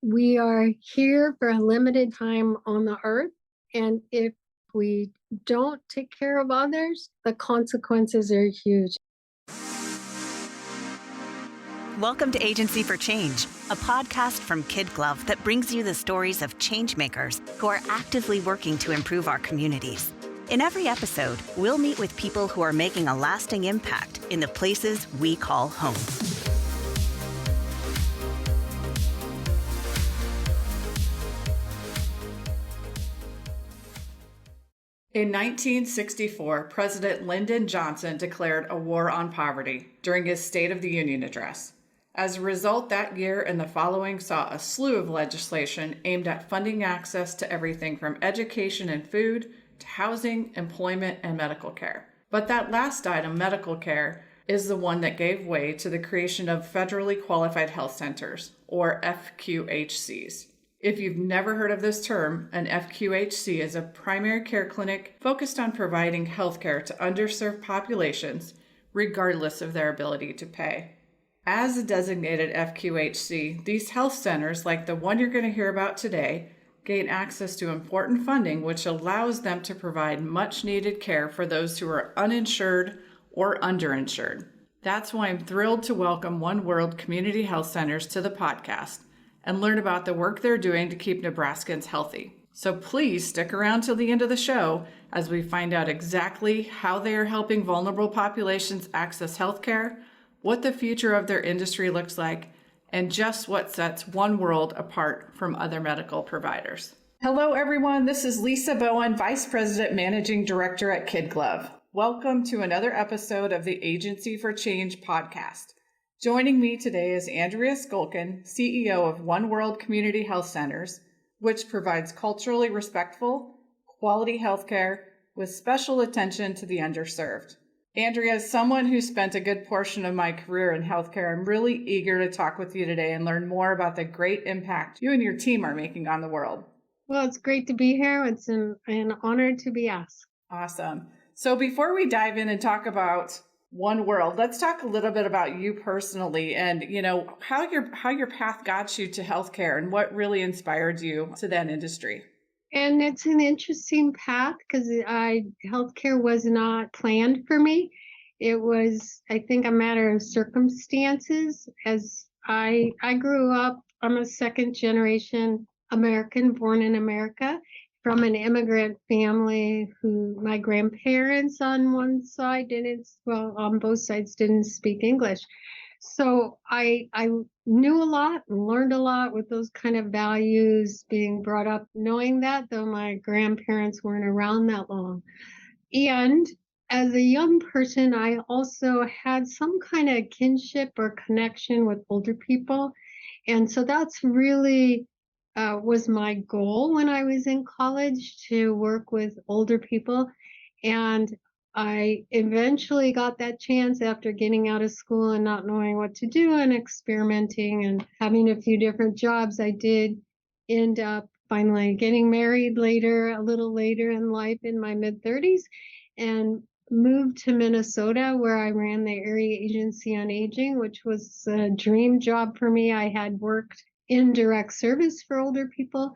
We are here for a limited time on the earth, and if we don't take care of others, the consequences are huge. Welcome to Agency for Change, a podcast from KidGlov that brings you the stories of changemakers who are actively working to improve our communities. In every episode, we'll meet with people who are making a lasting impact in the places we call home. In 1964, President Lyndon Johnson declared a war on poverty during his State of the Union address. As a result, that year and the following saw a slew of legislation aimed at funding access to everything from education and food to housing, employment, and medical care. But that last item, medical care, is the one that gave way to the creation of Federally Qualified Health Centers, or FQHCs. If you've never heard of this term, an FQHC is a primary care clinic focused on providing healthcare to underserved populations, regardless of their ability to pay. As a designated FQHC, these health centers, like the one you're going to hear about today, gain access to important funding which allows them to provide much-needed care for those who are uninsured or underinsured. That's why I'm thrilled to welcome OneWorld Community Health Centers to the podcast and learn about the work they're doing to keep Nebraskans healthy. So please stick around till the end of the show as we find out exactly how they are helping vulnerable populations access healthcare, what the future of their industry looks like, and just what sets OneWorld apart from other medical providers. Hello, everyone. This is Lisa Bowen, Vice President Managing Director at KidGlov. Welcome to another episode of the Agency for Change podcast. Joining me today is Andrea Skolkin, CEO of OneWorld Community Health Centers, which provides culturally respectful, quality healthcare with special attention to the underserved. Andrea, as someone who spent a good portion of my career in healthcare, I'm really eager to talk with you today and learn more about the great impact you and your team are making on the world. Well, it's great to be here. It's an honor to be asked. Awesome. So before we dive in and talk about OneWorld, let's talk a little bit about you personally and, how your path got you to healthcare and what really inspired you to that industry. And it's an interesting path because healthcare was not planned for me. It was, I think, a matter of circumstances. As I grew up, I'm a second generation American, born in America, from an immigrant family who my grandparents on one side on both sides didn't speak English. So I knew a lot and learned a lot with those kind of values being brought up, knowing that, though my grandparents weren't around that long. And as a young person, I also had some kind of kinship or connection with older people. And so that's really was my goal when I was in college, to work with older people. And I eventually got that chance after getting out of school and not knowing what to do and experimenting and having a few different jobs. I did end up finally getting married a little later in life, in my mid-30s, and moved to Minnesota, where I ran the Area Agency on Aging, which was a dream job for me. I had worked in direct service for older people,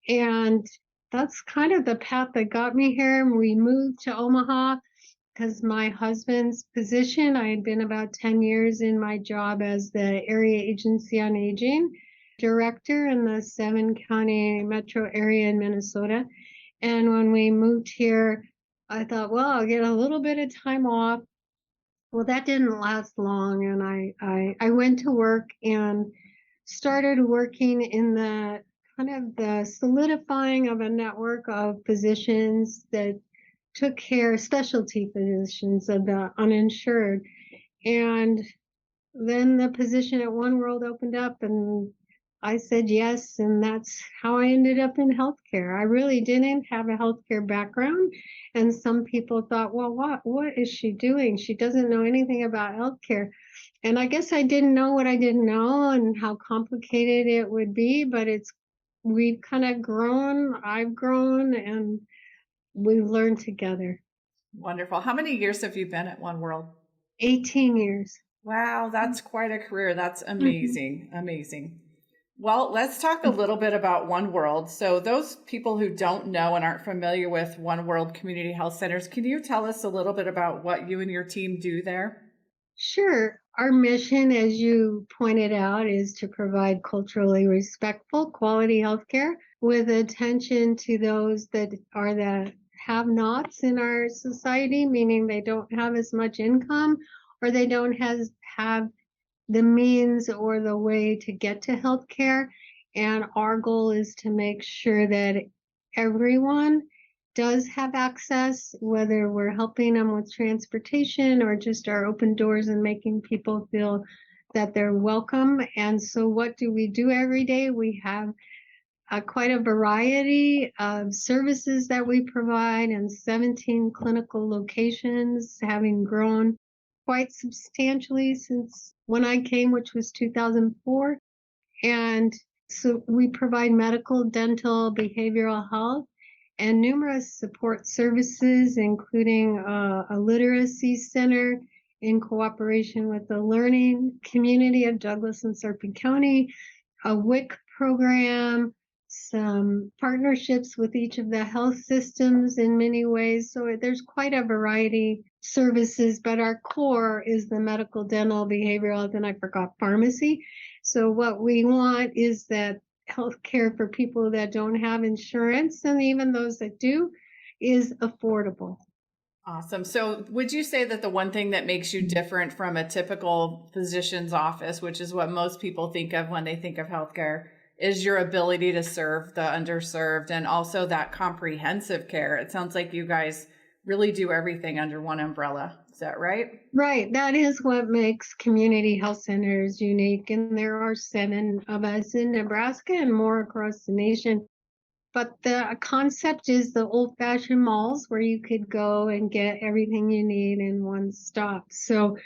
and that's kind of the path that got me here. We moved to Omaha because my husband's position, I had been about 10 years in my job as the Area Agency on Aging director in the 7-county metro area in Minnesota. And when we moved here, I thought, well, I'll get a little bit of time off. Well, that didn't last long, and I went to work and started working in the kind of the solidifying of a network of physicians that took care, specialty physicians, of the uninsured. And then the position at OneWorld opened up, and I said yes, and that's how I ended up in healthcare. I really didn't have a healthcare background, and some people thought, well, what is she doing? She doesn't know anything about healthcare. And I guess I didn't know what I didn't know and how complicated it would be, but we've kind of grown, I've grown, and we've learned together. Wonderful. How many years have you been at OneWorld? 18 years. Wow, that's quite a career. That's amazing. Amazing. Well, let's talk a little bit about OneWorld. So, those people who don't know and aren't familiar with OneWorld Community Health Centers, can you tell us a little bit about what you and your team do there? Sure. Our mission, as you pointed out, is to provide culturally respectful, quality healthcare with attention to those that are the have-nots in our society, meaning they don't have as much income or they don't have the means or the way to get to healthcare. And our goal is to make sure that everyone does have access, whether we're helping them with transportation or just our open doors and making people feel that they're welcome. And so, what do we do every day? We have quite a variety of services that we provide in 17 clinical locations, having grown quite substantially since when I came, which was 2004. And so we provide medical, dental, behavioral health, and numerous support services, including a literacy center in cooperation with the learning community of Douglas and Sarpy County, a WIC program, some partnerships with each of the health systems in many ways. So there's quite a variety services, but our core is the medical, dental, behavioral health, and I forgot pharmacy. So what we want is that healthcare for people that don't have insurance, and even those that do, is affordable. Awesome. So, would you say that the one thing that makes you different from a typical physician's office, which is what most people think of when they think of healthcare, is your ability to serve the underserved and also that comprehensive care? It sounds like you guys really do everything under one umbrella. Is that right? Right. That is what makes community health centers unique. And there are 7 of us in Nebraska and more across the nation. But the concept is the old-fashioned malls where you could go and get everything you need in one stop. So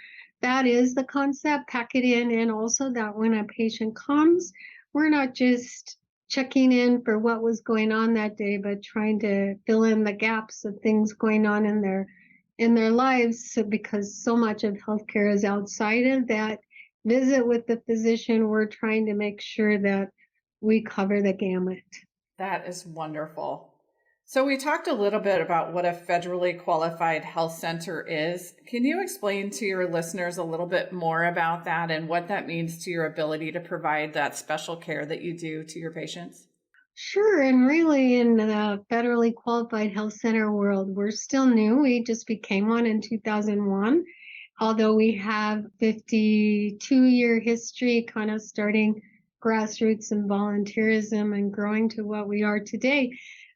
that is the concept, pack it in, and also that when a patient comes, we're not just checking in for what was going on that day, but trying to fill in the gaps of things going on in their lives. So because so much of healthcare is outside of that visit with the physician, we're trying to make sure that we cover the gamut. That is wonderful. So, we talked a little bit about what a federally qualified health center is. Can you explain to your listeners a little bit more about that and what that means to your ability to provide that special care that you do to your patients? Sure, and really in the federally qualified health center world, we're still new. We just became one in 2001, although we have 52-year history, kind of starting grassroots and volunteerism and growing to what we are today.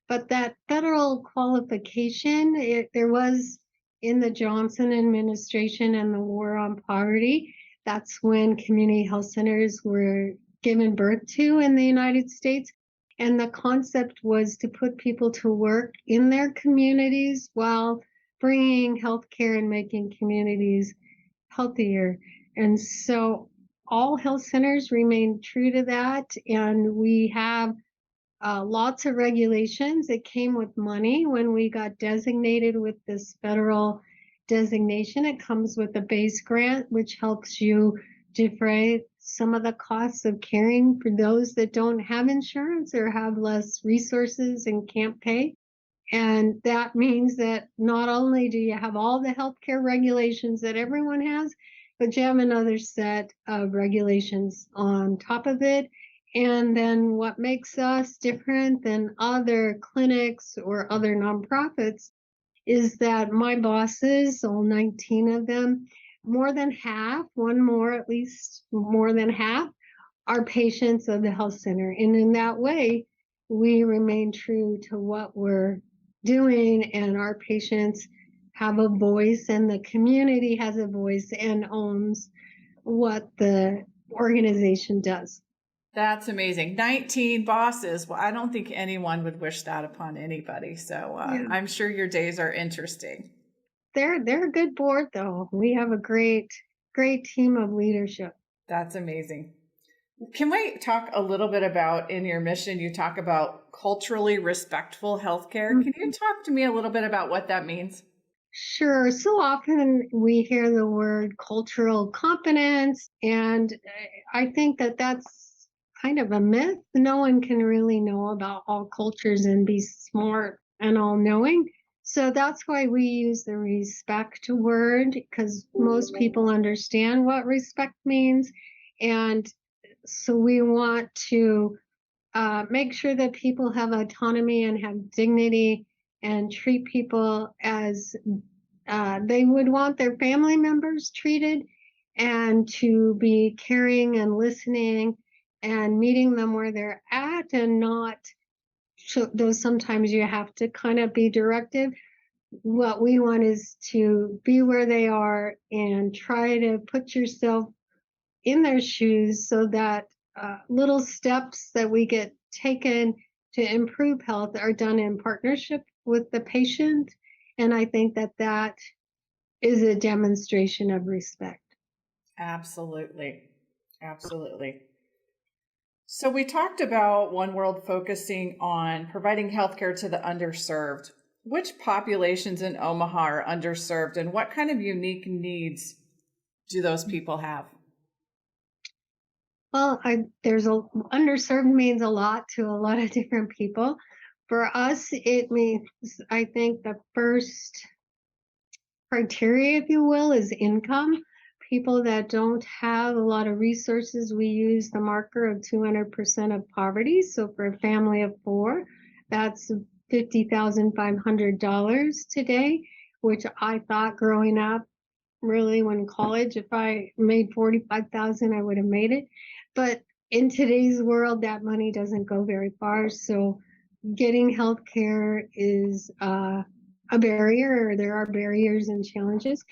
But that federal qualification, there was in the Johnson administration and the war on poverty. That's when community health centers were given birth to in the United States. And the concept was to put people to work in their communities while bringing healthcare and making communities healthier. And so all health centers remain true to that. And we have lots of regulations. It came with money when we got designated with this federal designation. It comes with a base grant, which helps you defray some of the costs of caring for those that don't have insurance or have less resources and can't pay. And that means that not only do you have all the healthcare regulations that everyone has, but you have another set of regulations on top of it. And then what makes us different than other clinics or other nonprofits is that my bosses, all 19 of them, more than half, one more at least, more than half, are patients of the health center. And in that way, we remain true to what we're doing, and our patients have a voice, and the community has a voice and owns what the organization does. That's amazing. 19 bosses. Well, I don't think anyone would wish that upon anybody. So Yeah. I'm sure your days are interesting. They're a good board, though. We have a great team of leadership. That's amazing. Can we talk a little bit about in your mission, you talk about culturally respectful healthcare. Can you talk to me a little bit about what that means? Sure. So often we hear the word cultural competence, and I think that that's kind of a myth. No one can really know about all cultures and be smart and all knowing. So that's why we use the respect word, because most people understand what respect means. And so we want to make sure that people have autonomy and have dignity and treat people as they would want their family members treated, and to be caring and listening and meeting them where they're at, and not, so though sometimes you have to kind of be directive. What we want is to be where they are and try to put yourself in their shoes, so that little steps that we get taken to improve health are done in partnership with the patient. And I think that that is a demonstration of respect. Absolutely. Absolutely. So we talked about OneWorld focusing on providing healthcare to the underserved. Which populations in Omaha are underserved, and what kind of unique needs do those people have? Well, underserved means a lot to a lot of different people. For us, it means, I think the first criteria, if you will, is income. People that don't have a lot of resources, we use the marker of 200% of poverty. So for a family of four, that's $50,500 today, which I thought growing up, really, when college, if I made 45,000, I would have made it. But in today's world, that money doesn't go very far. So getting health care is a barrier, or there are barriers and challenges.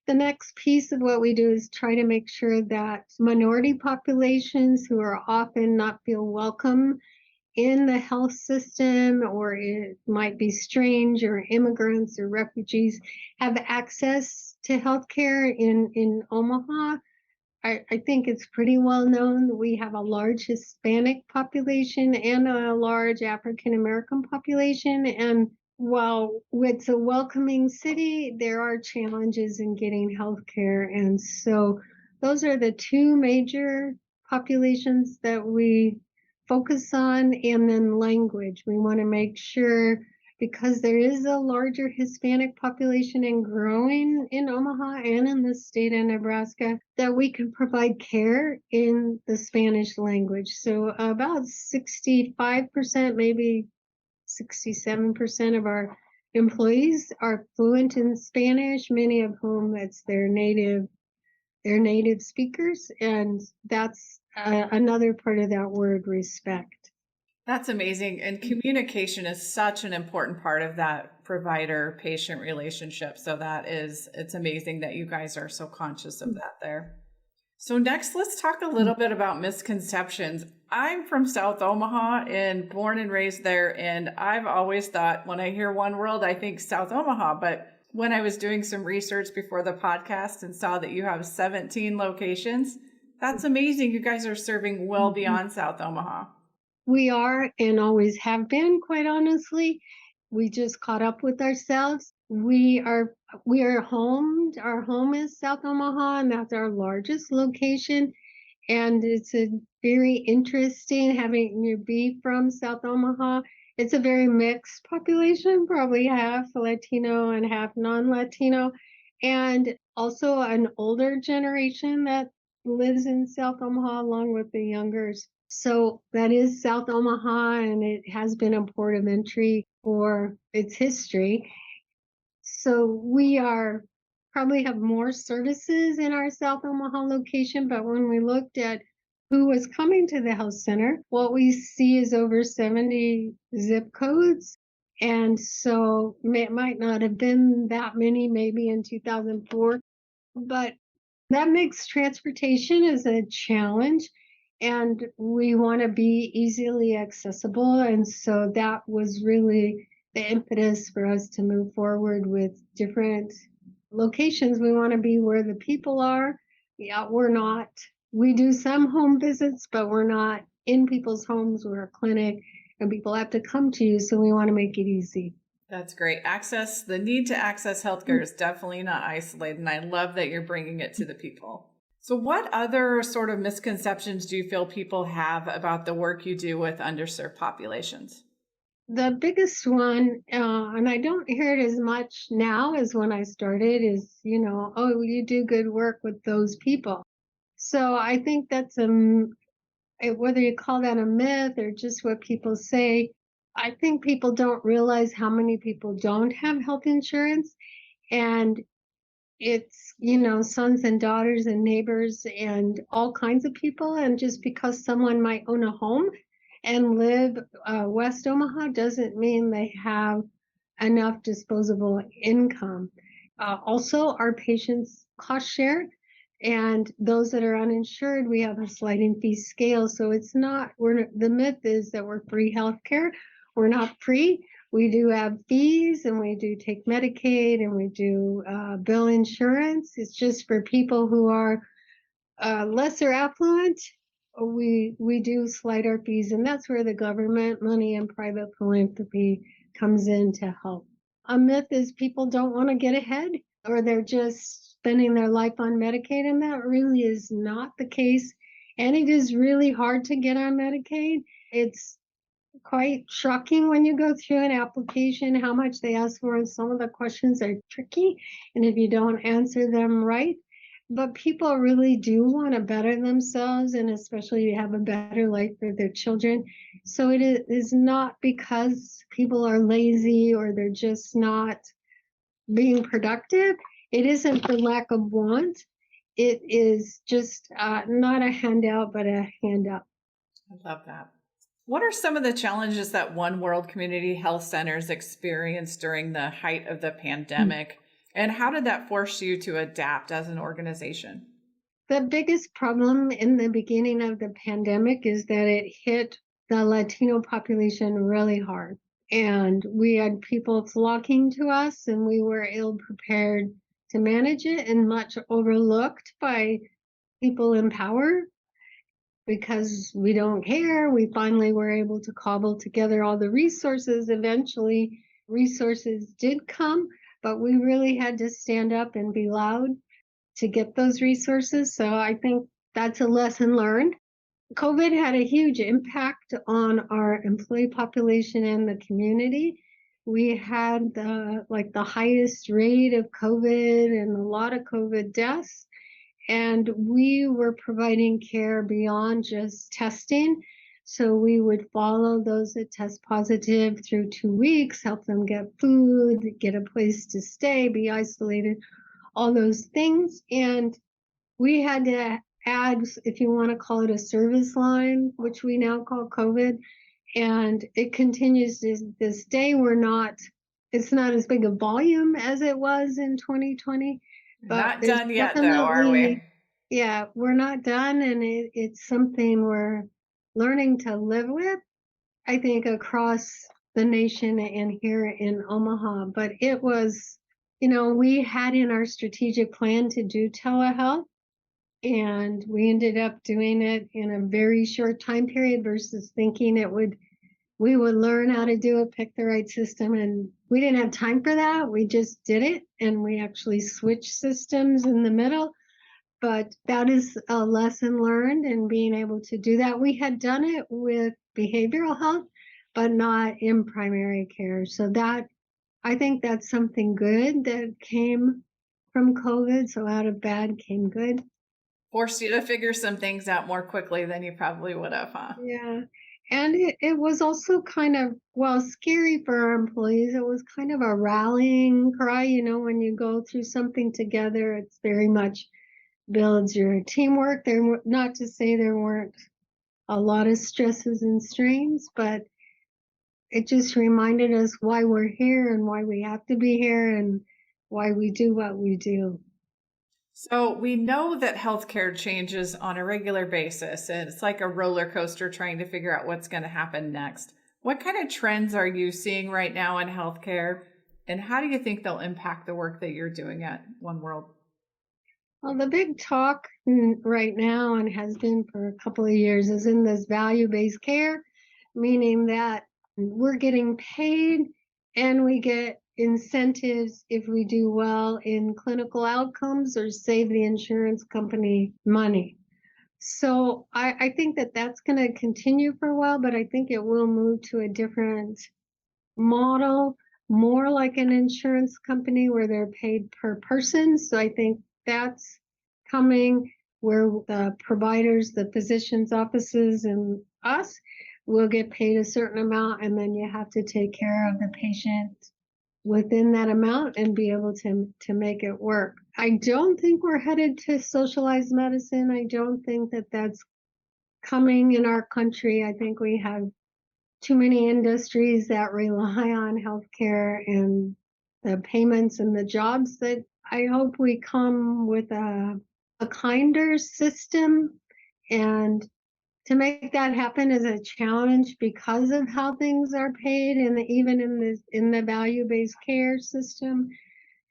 The next piece of what we do is try to make sure that minority populations who are often not feel welcome in the health system, or it might be strange, or immigrants or refugees, have access to healthcare in Omaha. I think it's pretty well known that we have a large Hispanic population and a large African American population. And while it's a welcoming city, there are challenges in getting healthcare. And so those are the two major populations that we focus on. And then language. We want to make sure, because there is a larger Hispanic population and growing in Omaha and in the state of Nebraska, that we can provide care in the Spanish language. So about 65%, maybe 67% of our employees are fluent in Spanish, many of whom it's their native speakers. And that's another part of that word, respect. That's amazing. And communication is such an important part of that provider-patient relationship. So it's amazing that you guys are so conscious of that there. So next, let's talk a little bit about misconceptions. I'm from South Omaha and born and raised there. And I've always thought, when I hear OneWorld, I think South Omaha. But when I was doing some research before the podcast and saw that you have 17 locations, that's amazing. You guys are serving well beyond South Omaha. We are, and always have been, quite honestly. We just caught up with ourselves. We are homed. Our home is South Omaha, and that's our largest location. And it's a very interesting having you be from South Omaha. It's a very mixed population, probably half Latino and half non-Latino, and also an older generation that lives in South Omaha along with the youngers. So that is South Omaha, and it has been a port of entry for its history. So we probably have more services in our South Omaha location, but when we looked at who was coming to the health center, what we see is over 70 zip codes. And so it might not have been that many, maybe in 2004, but that makes transportation as a challenge. And we want to be easily accessible. And so that was really the impetus for us to move forward with different locations. We want to be where the people are. Yeah, we do some home visits, but we're not in people's homes. We're a clinic and people have to come to you. So we want to make it easy. That's great. The need to access healthcare is definitely not isolated. And I love that you're bringing it to the people. So, what other sort of misconceptions do you feel people have about the work you do with underserved populations? The biggest one, and I don't hear it as much now as when I started, is, oh, you do good work with those people. So I think that's whether you call that a myth or just what people say, I think people don't realize how many people don't have health insurance. And it's, sons and daughters and neighbors and all kinds of people. And just because someone might own a home and live West Omaha doesn't mean they have enough disposable income. Also, our patients cost share, and those that are uninsured, we have a sliding fee scale. So it's not, the myth is that we're free healthcare. We're not free. We do have fees, and we do take Medicaid, and we do bill insurance. It's just for people who are lesser affluent. We do slide our fees, and that's where the government money and private philanthropy comes in to help. A myth is people don't want to get ahead, or they're just spending their life on Medicaid, and that really is not the case. And it is really hard to get on Medicaid. It's quite shocking when you go through an application how much they ask for, and some of the questions are tricky, and if you don't answer them right, but people really do want to better themselves, and especially have a better life for their children. So it is not because people are lazy or they're just not being productive. It isn't for lack of want. It is just not a handout, but a hand up. I love that. What are some of the challenges that OneWorld Community Health Centers experienced during the height of the pandemic? And how did that force you to adapt as an organization? The biggest problem in the beginning of the pandemic is that it hit the Latino population really hard. And we had people flocking to us, and we were ill prepared to manage it and much overlooked by people in power because we don't care. We finally were able to cobble together all the resources. Eventually, resources did come, but we really had to stand up and be loud to get those resources. So I think that's a lesson learned. COVID had a huge impact on our employee population and the community. We had the highest rate of COVID and a lot of COVID deaths. And we were providing care beyond just testing. So we would follow those that test positive through 2 weeks, help them get food, get a place to stay, be isolated, all those things. And we had to add, if you want to call it a service line, which we now call COVID. And it continues to this day. It's not as big a volume as it was in 2020. But not done yet, though, are we? Yeah, we're not done. And it's something we're learning to live with, I think, across the nation and here in Omaha. But it was, we had in our strategic plan to do telehealth, and we ended up doing it in a very short time period versus thinking we would learn how to do it, pick the right system. And we didn't have time for that. We just did it, and we actually switched systems in the middle. But that is a lesson learned in being able to do that. We had done it with behavioral health, but not in primary care. So I think that's something good that came from COVID. So out of bad came good. Forced you to figure some things out more quickly than you probably would have, huh? Yeah. And it was also kind of, scary for our employees. It was kind of a rallying cry. When you go through something together, it's very much builds your teamwork. Not to say there weren't a lot of stresses and strains, but it just reminded us why we're here and why we have to be here and why we do what we do. So we know that healthcare changes on a regular basis, and it's like a roller coaster trying to figure out what's going to happen next. What kind of trends are you seeing right now in healthcare, and how do you think they'll impact the work that you're doing at OneWorld? Well, the big talk right now, and has been for a couple of years, is in this value-based care, meaning that we're getting paid and we get incentives if we do well in clinical outcomes or save the insurance company money. So I think that that's going to continue for a while, but I think it will move to a different model, more like an insurance company where they're paid per person. So I think that's coming where the providers, the physicians' offices, and us will get paid a certain amount, and then you have to take care of the patient within that amount and be able to make it work. I don't think we're headed to socialized medicine. I don't think that that's coming in our country. I think we have too many industries that rely on healthcare and the payments and the jobs. That I hope we come with a kinder system, and to make that happen is a challenge because of how things are paid, and even in the value-based care system,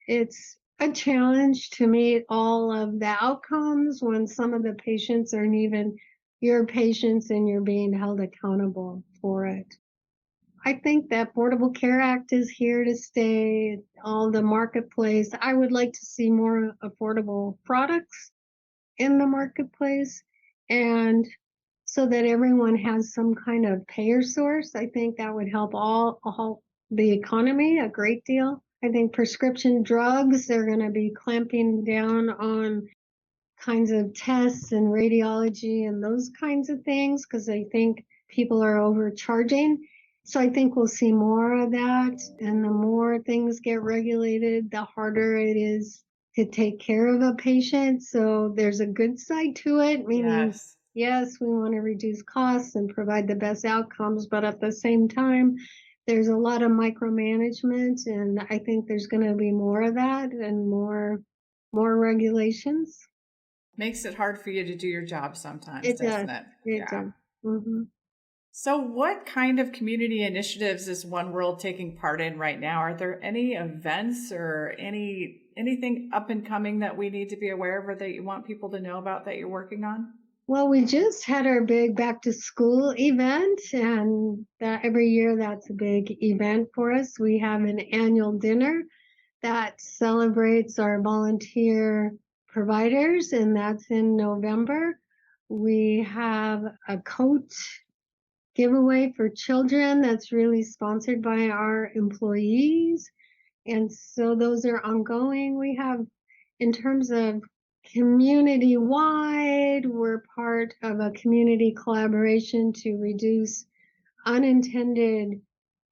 it's a challenge to meet all of the outcomes when some of the patients aren't even your patients and you're being held accountable for it. I think the Affordable Care Act is here to stay, all the marketplace. I would like to see more affordable products in the marketplace, and so that everyone has some kind of payer source. I think that would help all the economy a great deal. I think prescription drugs, they're going to be clamping down on kinds of tests and radiology and those kinds of things because I think people are overcharging. So I think we'll see more of that. And the more things get regulated, the harder it is to take care of a patient. So there's a good side to it, meaning, Yes. yes, we want to reduce costs and provide the best outcomes, but at the same time, there's a lot of micromanagement, and I think there's going to be more of that and more regulations. Makes it hard for you to do your job sometimes, It doesn't does. it? It Yeah. does. Mm-hmm. So what kind of community initiatives is OneWorld taking part in right now? Are there any events or anything up and coming that we need to be aware of or that you want people to know about that you're working on? Well, we just had our big back to school event, and every year that's a big event for us. We have an annual dinner that celebrates our volunteer providers, and that's in November. We have a coat giveaway for children that's really sponsored by our employees. And so those are ongoing. We have, in terms of community wide, we're part of a community collaboration to reduce unintended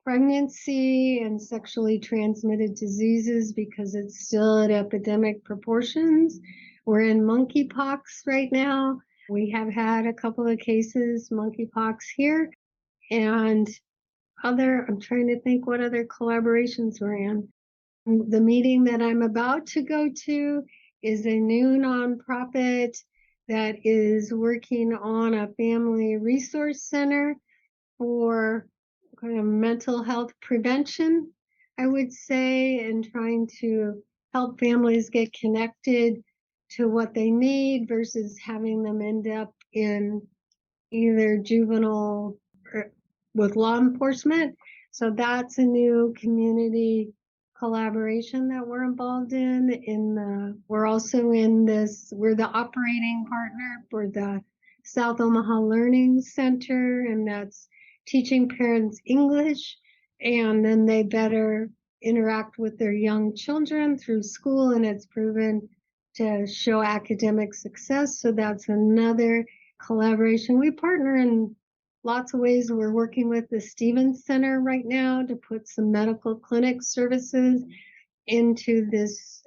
pregnancy and sexually transmitted diseases because it's still at epidemic proportions. We're in monkeypox right now. We have had a couple of cases, monkeypox here, and I'm trying to think what other collaborations we're in. The meeting that I'm about to go to is a new nonprofit that is working on a family resource center for kind of mental health prevention, I would say, and trying to help families get connected to what they need versus having them end up in either juvenile or with law enforcement. So that's a new community collaboration that we're involved in. We're also in this, we're the operating partner for the South Omaha Learning Center, and that's teaching parents English, and then they better interact with their young children through school, and it's proven to show academic success. So that's another collaboration. We partner in lots of ways. We're working with the Stevens Center right now to put some medical clinic services into this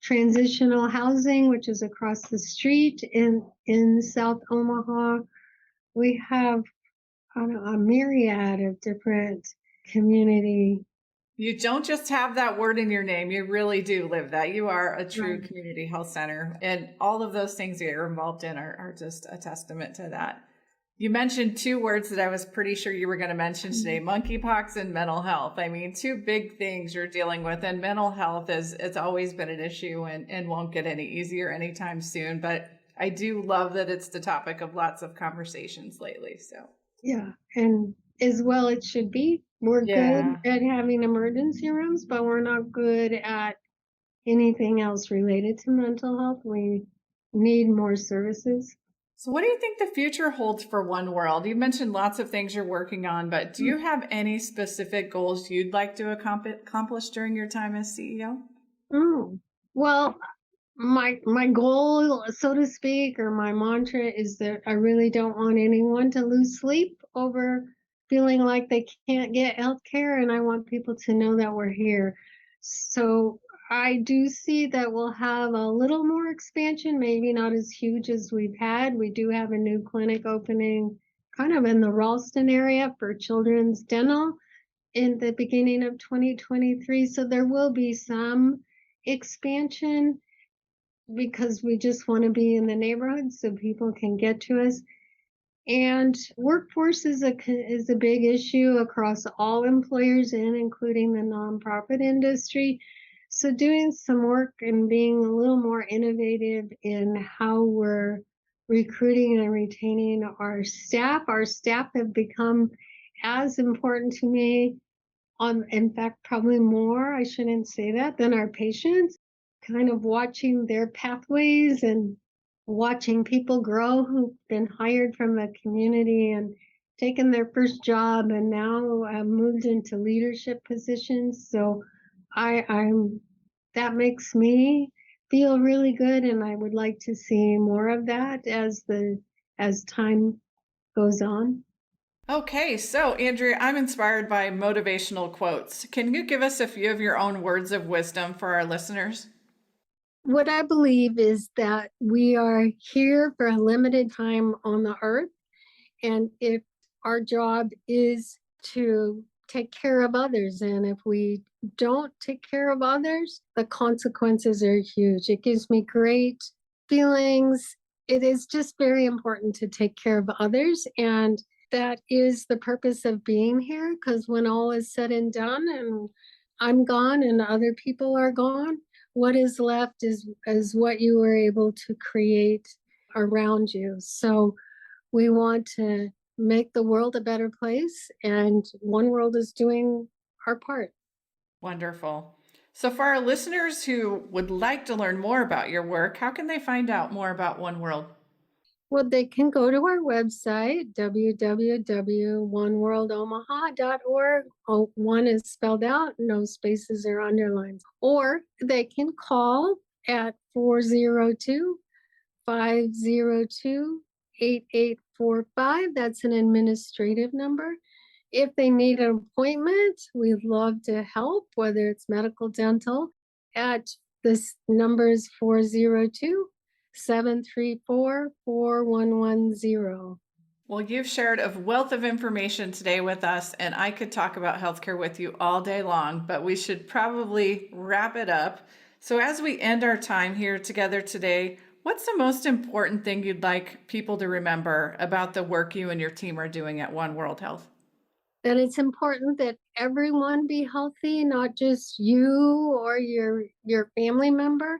transitional housing, which is across the street in South Omaha. We have a myriad of different community. You don't just have that word in your name. You really do live that. You are a true Right. community health center. And all of those things that you're involved in are just a testament to that. You mentioned two words that I was pretty sure you were going to mention today, monkeypox and mental health. I mean, two big things you're dealing with. And mental health it's always been an issue and won't get any easier anytime soon. But I do love that it's the topic of lots of conversations lately. So Yeah, and as well it should be. We're Yeah. good at having emergency rooms, but we're not good at anything else related to mental health. We need more services. So, what do you think the future holds for OneWorld? You mentioned lots of things you're working on, but do you have any specific goals you'd like to accomplish during your time as CEO? Oh, well, my goal, so to speak, or my mantra is that I really don't want anyone to lose sleep over feeling like they can't get health care, and I want people to know that we're here. So I do see that we'll have a little more expansion, maybe not as huge as we've had. We do have a new clinic opening kind of in the Ralston area for children's dental in the beginning of 2023. So there will be some expansion because we just want to be in the neighborhood so people can get to us. And workforce is a big issue across all employers and including the nonprofit industry. So doing some work and being a little more innovative in how we're recruiting and retaining our staff. Our staff have become as important to me, in fact, probably more, I shouldn't say that, than our patients. Kind of watching their pathways and watching people grow who've been hired from the community and taken their first job and now moved into leadership positions. So I'm that makes me feel really good, and I would like to see more of that as time goes on. Okay, so Andrea, I'm inspired by motivational quotes. Can you give us a few of your own words of wisdom for our listeners? What I believe is that we are here for a limited time on the earth. And if our job is to take care of others, and if we don't take care of others, the consequences are huge. It gives me great feelings. It is just very important to take care of others. And that is the purpose of being here, because when all is said and done and I'm gone and other people are gone, what is left is what you were able to create around you. So we want to make the world a better place, and OneWorld is doing our part. Wonderful. So, for our listeners who would like to learn more about your work, how can they find out more about OneWorld? Well, they can go to our website, www.oneworldomaha.org. Oh, one is spelled out, no spaces or underlines. Or they can call at 402-502-8845. That's an administrative number. If they need an appointment, we'd love to help, whether it's medical, dental. At this number is 402-734-4110. Well, you've shared a wealth of information today with us, and I could talk about healthcare with you all day long, but we should probably wrap it up. So, as we end our time here together today, what's the most important thing you'd like people to remember about the work you and your team are doing at OneWorld Health? That it's important that everyone be healthy, not just you or your family member.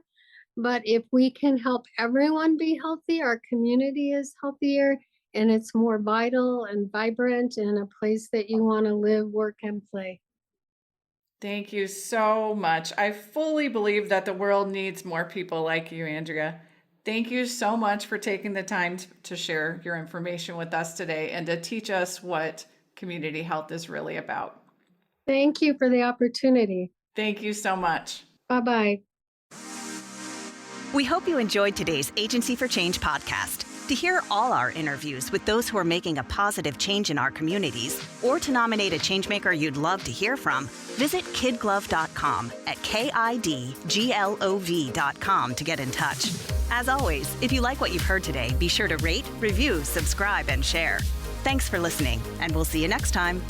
But if we can help everyone be healthy, our community is healthier, and it's more vital and vibrant and a place that you want to live, work, and play. Thank you so much. I fully believe that the world needs more people like you, Andrea. Thank you so much for taking the time to share your information with us today and to teach us what community health is really about. Thank you for the opportunity. Thank you so much. Bye-bye. We hope you enjoyed today's Agency for Change podcast. To hear all our interviews with those who are making a positive change in our communities, or to nominate a changemaker you'd love to hear from, visit KidGlov.com at KIDGLOV.com to get in touch. As always, if you like what you've heard today, be sure to rate, review, subscribe, and share. Thanks for listening, and we'll see you next time.